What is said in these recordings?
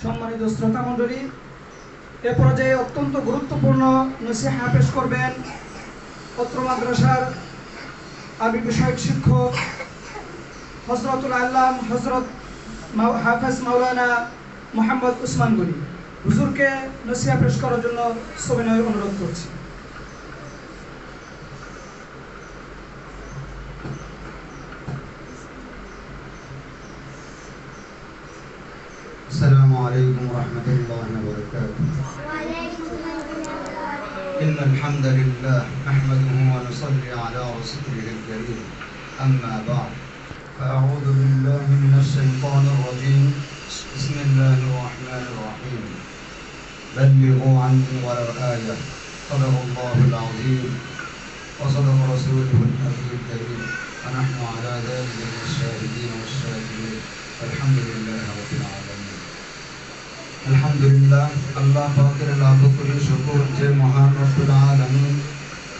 সম্মানিত শ্রোতা মণ্ডলী, এ পর্যায়ে অত্যন্ত গুরুত্বপূর্ণ নসিহা পেশ করবেন অত্র মাদ্রাসার আরবি বিষয়ক শিক্ষক হযরতুল আল্লাম হযরত হাফেজ মাওলানা মোহাম্মদ উসমান গনি। হুজুরকে নসিহা পেশ করার জন্য সবিনয় অনুরোধ করছি। السلام عليكم ورحمة الله وبركاته. إن الحمد لله نحمده ونصلي على رسوله الكريم. أما بعد فأعوذ بالله من الشيطان الرجيم. بسم الله الرحمن الرحيم. بلغوا عني ولو آية. صدق الله العظيم وصدق رسوله النبي الكريم ونحن على ذلك من الشاهدين والشاكرين والحمد لله رب العالمين. আলহামদুলিল্লাহ, আল্লাহ পাকের লাখ কোটি শুকর যে মহান রব্বুল আলামিন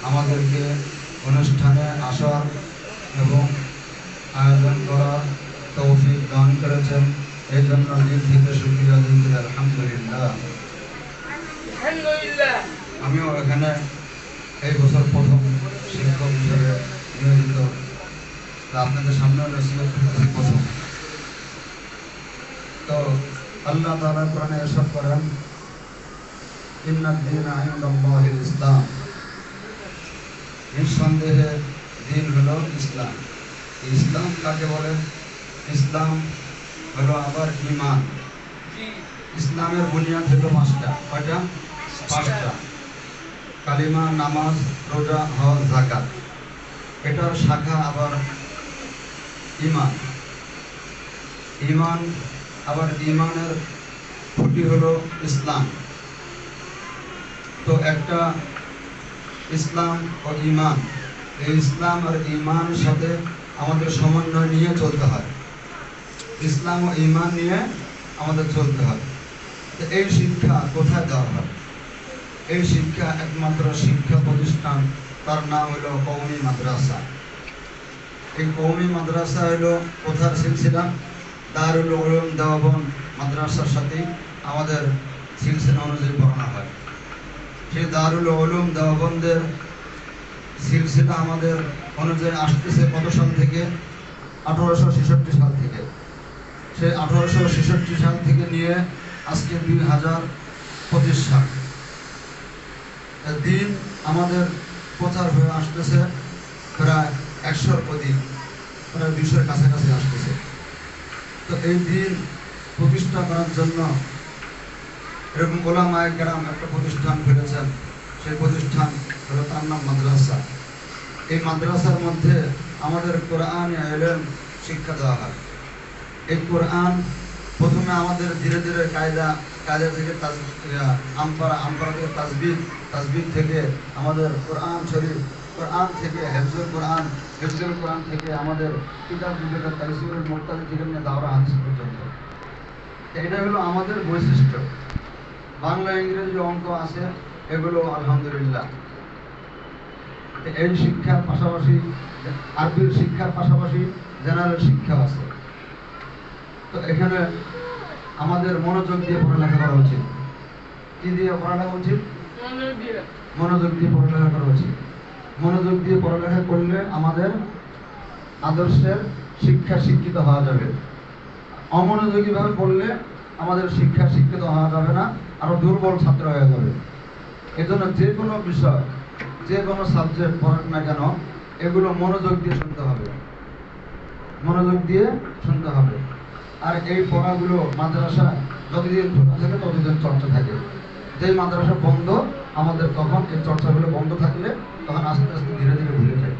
আমাদেরকে অনুষ্ঠানে আসার এবং আয়োজন করার তৌফিক দান করেছেন। এই জন্য দিল থেকে শুকরিয়া আদায় করি আলহামদুলিল্লাহ। আমিও এখানে এই বছর প্রথম শিক্ষক হিসেবে নিয়োজিত, আপনাদের সামনে নসিহত করতেছি প্রথম। তো আল্লাহ তাআলা কোরআনে ইরশাদ করেন, ইন্নাদ-দীনা ইনদাল্লাহিল ইসলাম, নিঃসন্দেহে দিন হলো ইসলাম। ইসলাম কাকে বলে? ইসলাম হলো আবার ঈমান। ইসলামের বুনিয়াদ হলো পাঁচটা। কয়টা? পাঁচটা। কালিমা, নামাজ, রোজা, হজ, যাকাত। এটার শাখা আবার ঈমান। ঈমান আবার ঈমানের খুঁটি হলো ইসলাম। তো একটা ইসলাম ও ঈমান, এই ইসলাম আর ঈমানের সাথে আমাদের সমন্বয় নিয়ে চলতে হয়। ইসলাম ও ঈমান নিয়ে আমাদের চলতে হয়। তো এই শিক্ষা কোথায় দেওয়া হয়? এই শিক্ষা একমাত্র শিক্ষা প্রতিষ্ঠান, তার নাম হলো কওমি মাদ্রাসা। এই কওমি মাদ্রাসা হলো কোথার সিলসিলা? দারুল উলুম দেওবন্দ মাদ্রাসার সাথে আমাদের সিলসিলা অনুযায়ী পড়ানো হয়। সেই দারুল উলুম দেওবন্দের সিলসিলা আমাদের অনুযায়ী আসতেছে কত সাল থেকে? 1866 সাল থেকে। সেই 1866 সাল থেকে নিয়ে আজকে 2025 সাল। দিন আমাদের প্রচার হয়ে আসতেছে প্রায় 100-র অধিক, প্রায় 200-র কাছাকাছি আসতেছে। তো এই দিন প্রতিষ্ঠা করার জন্য এরকম ওলামায়ে কেরাম একটা প্রতিষ্ঠান খুলেছেন। সেই প্রতিষ্ঠান হলো, তার নাম মাদ্রাসা। এই মাদ্রাসার মধ্যে আমাদের কোরআন ইলম শিক্ষা দেওয়া হয়। এই কোরআন প্রথমে আমাদের ধীরে ধীরে কায়দা থেকে আমপারা থেকে তাজবিদ থেকে আমাদের কোরআন শরীফ, কোরআন থেকে হেফজুল কোরআন থেকে আমাদের কিতাব বিবেকের তাইসিরুল মুরতাজি থেকে নিয়ে দাওরা হাদিস পর্যন্ত। এটা হলো আমাদের বৈশিষ্ট্য। বাংলা, ইংরেজি, অঙ্ক আছে, এগুলো আলহামদুলিল্লাহ। এই শিক্ষার পাশাপাশি আরবির শিক্ষার পাশাপাশি জেনারেল শিক্ষা আছে। তো এখানে আমাদের মনোযোগ দিয়ে পড়ালেখা করা উচিত। কি দিয়ে পড়ালেখা উচিত? মনোযোগ দিয়ে পড়ালেখা করা উচিত। মনোযোগ দিয়ে পড়ালেখা করলে আমাদের আদর্শের শিক্ষা শিক্ষিত হওয়া যাবে। অমনোযোগীভাবে পড়লে আমাদের শিক্ষা শিক্ষিত হওয়া যাবে না, আরো দুর্বল ছাত্র হয়ে যাবে। এজন্য যে কোনো বিষয়, যে কোনো সাবজেক্ট পড়েন না কেন, এগুলো মনোযোগ দিয়ে শুনতে হবে, মনোযোগ দিয়ে শুনতে হবে। আর এই পড়াগুলো মাদ্রাসা যতদিন খোলা থাকে ততদিন চর্চা থাকে। যেই মাদ্রাসা বন্ধ, আমাদের তখন এই চর্চাগুলো বন্ধ থাকলে তখন আস্তে আস্তে ধীরে ধীরে ভুলে যায়।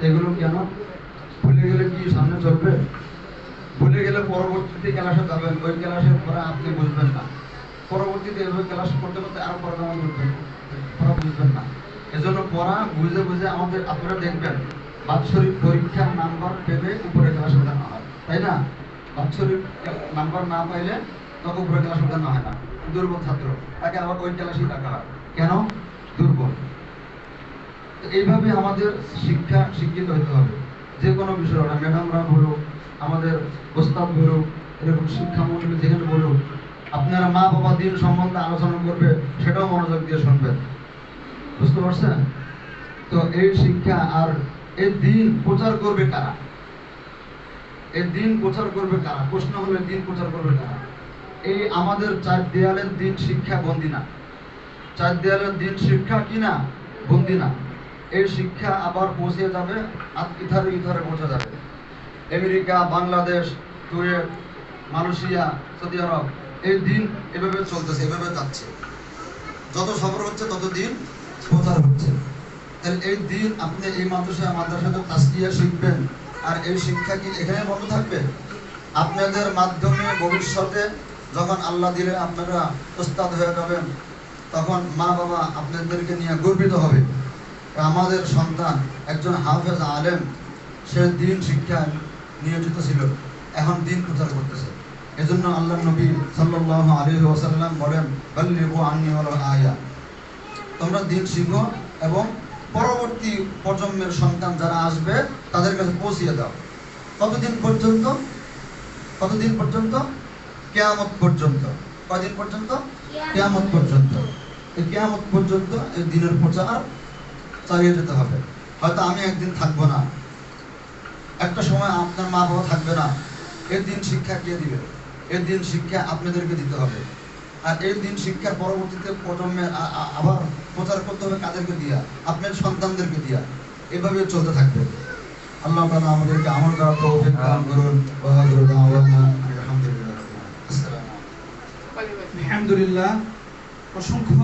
এগুলো কেন ভুলে গেলে কি সামনে চলবে? ভুলে গেলে পরবর্তীতে ক্লাসে যাবেন, ওই ক্লাসের পরে আপনি বুঝবেন না। পরবর্তীতে এভাবে ক্লাস করতে করতে আরো পড়া বুঝবেন না। এজন্য পড়া বুঝে বুঝে আমাদের, আপনারা দেখবেন বাৎসরিক পরীক্ষার নাম্বার পেলে উপরে ক্লাস ওঠানো হয়, তাই না? বাৎসরিক নাম্বার না পাইলে তখন উপরে ক্লাস ওঠানো হয় না। দুর্বল ছাত্র, তাকে আবার ওই ক্লাসেই রাখা হয়। কেন? দুর্বল। এইভাবে আমাদের শিক্ষা শিক্ষিত হতে হবে। যে কোনো বিষয়, ওরা ম্যাডামরা বলুক, আমাদের ওস্তাদ বলুক, এরকম শিক্ষামন্ডলী যেখানে বলুক, আপনারা মা বাবা দিন সম্বন্ধে আলোচনা করবে, সেটাও মনোযোগ দিয়ে শুনবেন। বুঝতে পারছেন? তো এই শিক্ষা আর এই দিন প্রচার করবে কারা? এই দিন প্রচার করবে কারা? প্রশ্ন হলো দিন প্রচার করবে কারা? এই আমাদের চার দেয়ালের দিন শিক্ষা বন্দী না। চার দেয়ালের দিন শিক্ষা কি না? বন্দী না। এই শিক্ষা আবার পৌঁছে যাবে, ইথারে ইথারে পৌঁছে যাবে। America, Bangladesh, Kuwait, Malaysia, Saudi Arab, এই দিন এভাবে চলতেছে, এভাবে যাচ্ছে। যত সফর হচ্ছে তত দিন প্রচার হচ্ছে। তাহলে এই দিন আপনি এই মাদ্রাসাতে তাসকিয়া শিখবেন, আর এই শিক্ষা কি এখানে বন্ধ থাকবে? আপনাদের মাধ্যমে ভবিষ্যতে যখন আল্লাহ দিলে আপনারা উস্তাদ হয়ে যাবেন, তখন মা বাবা আপনাদেরকে নিয়ে গর্বিত হবে, আমাদের সন্তান একজন হাফেজ আলেম, সে দিন শিক্ষায় নিয়োজিত ছিল, এখন দিন প্রচার করতেছে। এজন্য আল্লাহ নবী সাল্লাল্লাহু আলাইহি ওয়াসাল্লাম বলেন, বাল্লিগু আন্নী ওয়ালাউ আয়া, তোমরা দিন শিখো এবং পরবর্তী প্রজন্মের সন্তান যারা আসবে তাদের কাছে পৌঁছিয়ে দাও। কতদিন পর্যন্ত? কতদিন পর্যন্ত? কিয়ামত পর্যন্ত। কয়দিন পর্যন্ত? কিয়ামত পর্যন্ত। এই কিয়ামত পর্যন্ত এই দিনের প্রচার চালিয়ে যেতে হবে। হয়তো আমি একদিন থাকবো না, একটা সময় আপনার মা বাবা থাকবে না, এই দিন শিক্ষা কে দিবে? এই দিন শিক্ষা আপনাদেরকে দিতে হবে। আর এই দিন শিক্ষার পরবর্তীতে প্রজন্মে আবার প্রচার করতে হবে কাদেরকে দিয়া? আপনার সন্তানদেরকে দিয়া। এভাবে চলতে থাকবে। আল্লাহ তাআলা আমাদেরকে আমল করার তৌফিক দান করুন। ওয়া আখিরু দাওয়ানা আলহামদুলিল্লাহ। আসসালামু আলাইকুম। আলহামদুলিল্লাহ, অসংখ্য